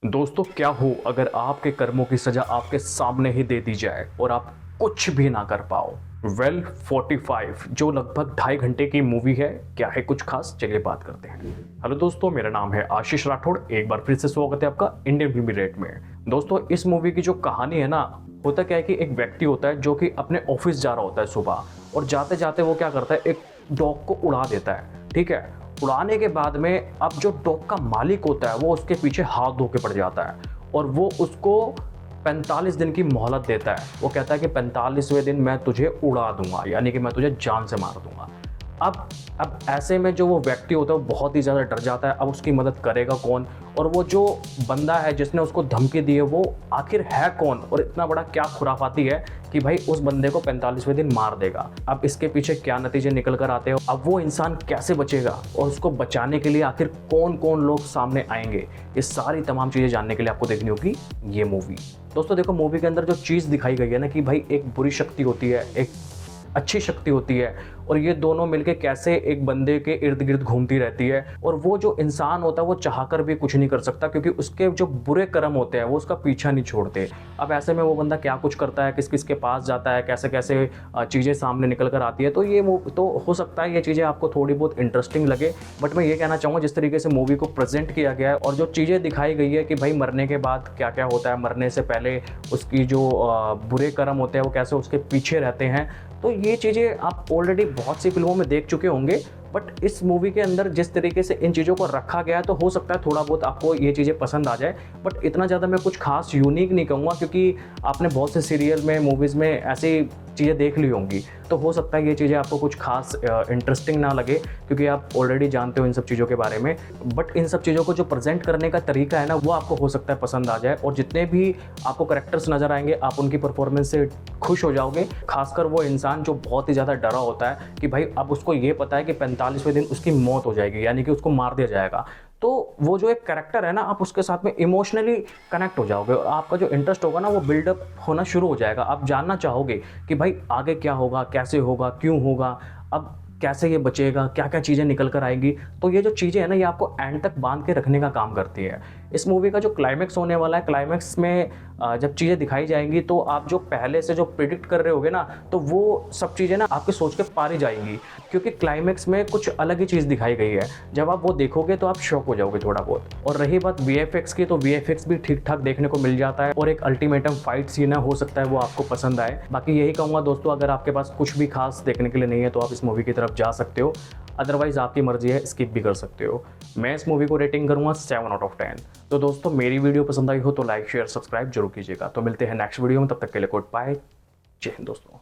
दोस्तों क्या हो अगर आपके कर्मों की सजा आपके सामने ही दे दी जाए और आप कुछ भी ना कर पाओ। वेल 45 जो लगभग 2.5 घंटे की मूवी है, क्या है कुछ खास, चलिए बात करते हैं। हेलो दोस्तों, मेरा नाम है आशीष राठौड़। एक बार फिर से स्वागत है आपका इंडियन फिल्मी रेट में। दोस्तों इस मूवी की जो कहानी है ना, होता क्या है कि एक व्यक्ति होता है जो कि अपने ऑफिस जा रहा होता है सुबह, और जाते जाते वो क्या करता है, एक डॉग को उड़ा देता है। ठीक है, उड़ाने के बाद में अब जो डॉग का मालिक होता है वो उसके पीछे हाथ धो के पड़ जाता है, और वो उसको 45 दिन की मोहलत देता है। वो कहता है कि 45वें दिन मैं तुझे उड़ा दूंगा, यानी कि मैं तुझे जान से मार दूंगा। अब ऐसे में जो वो व्यक्ति होता है वो बहुत ही ज़्यादा डर जाता है। अब उसकी मदद करेगा कौन, और वो जो बंदा है जिसने उसको धमकी दी है वो आखिर है कौन, और इतना बड़ा क्या खुराफाती है कि भाई उस बंदे को 45वें दिन मार देगा। अब इसके पीछे क्या नतीजे निकल कर आते हैं, अब वो इंसान कैसे बचेगा, और उसको बचाने के लिए आखिर कौन कौन लोग सामने आएंगे, ये सारी तमाम चीज़ें जानने के लिए आपको देखनी होगी ये मूवी। दोस्तों देखो, मूवी के अंदर जो चीज़ दिखाई गई है ना कि भाई एक बुरी शक्ति होती है, एक अच्छी शक्ति होती है, और ये दोनों मिलके कैसे एक बंदे के इर्द गिर्द घूमती रहती है। और वो जो इंसान होता है वो चाहकर भी कुछ नहीं कर सकता, क्योंकि उसके जो बुरे कर्म होते हैं वो उसका पीछा नहीं छोड़ते। अब ऐसे में वो बंदा क्या कुछ करता है, किस किस के पास जाता है, कैसे कैसे चीज़ें सामने निकल कर आती है। तो ये तो हो सकता है ये चीज़ें आपको थोड़ी बहुत इंटरेस्टिंग लगे, बट मैं ये कहना चाहूँगा जिस तरीके से मूवी को प्रेजेंट किया गया है और जो चीज़ें दिखाई गई है कि भाई मरने के बाद क्या क्या होता है, मरने से पहले उसकी जो बुरे कर्म होते हैं वो कैसे उसके पीछे रहते हैं, तो ये चीज़ें आप ऑलरेडी बहुत सी फिल्मों में देख चुके होंगे। बट इस मूवी के अंदर जिस तरीके से इन चीज़ों को रखा गया है तो हो सकता है थोड़ा बहुत आपको ये चीज़ें पसंद आ जाए, बट इतना ज़्यादा मैं कुछ खास यूनिक नहीं कहूँगा, क्योंकि आपने बहुत से सीरियल में, मूवीज़ में ऐसी चीज़ें देख ली होंगी। तो हो सकता है ये चीज़ें आपको कुछ खास इंटरेस्टिंग ना लगे, क्योंकि आप ऑलरेडी जानते हो इन सब चीज़ों के बारे में। बट इन सब चीज़ों को जो प्रेजेंट करने का तरीका है ना, वो आपको हो सकता है पसंद आ जाए, और जितने भी आपको कैरेक्टर्स नज़र आएंगे आप उनकी परफॉर्मेंस से खुश हो जाओगे। खासकर वो इंसान जो बहुत ही ज़्यादा डरा होता है कि भाई अब उसको ये पता है कि 45वें दिन उसकी मौत हो जाएगी, यानी कि उसको मार दिया जाएगा। तो वो जो एक कैरेक्टर है ना, आप उसके साथ में इमोशनली कनेक्ट हो जाओगे, और आपका जो इंटरेस्ट होगा ना वो बिल्डअप होना शुरू हो जाएगा। आप जानना चाहोगे कि भाई आगे क्या होगा, कैसे होगा, क्यों होगा, अब कैसे ये बचेगा, क्या क्या चीज़ें निकल कर आएंगी। तो ये जो चीज़ें हैं ना, ये आपको एंड तक बांध के रखने का काम करती है। इस मूवी का जो क्लाइमैक्स होने वाला है, क्लाइमैक्स में जब चीज़ें दिखाई जाएंगी तो आप जो पहले से जो प्रिडिक्ट कर रहे होगे ना, तो वो सब चीज़ें ना आपके सोच के पार ही जाएंगी, क्योंकि क्लाइमैक्स में कुछ अलग ही चीज़ दिखाई गई है। जब आप वो देखोगे तो आप शॉक हो जाओगे थोड़ा बहुत। और रही बात वीएफएक्स की, तो वीएफएक्स भी ठीक ठाक देखने को मिल जाता है, और एक अल्टीमेटम फाइट सीन है, हो सकता है वो आपको पसंद आए। बाकी यही कहूँगा दोस्तों, अगर आपके पास कुछ भी खास देखने के लिए नहीं है तो आप इस मूवी की तरफ जा सकते हो, अदरवाइज आपकी मर्जी है, स्किप भी कर सकते हो। मैं इस मूवी को रेटिंग करूंगा 7/10। तो दोस्तों मेरी वीडियो पसंद आई हो तो लाइक शेयर सब्सक्राइब जरूर कीजिएगा। तो मिलते हैं नेक्स्ट वीडियो में, तब तक के लिए गुड बाय, जय हिंद दोस्तों।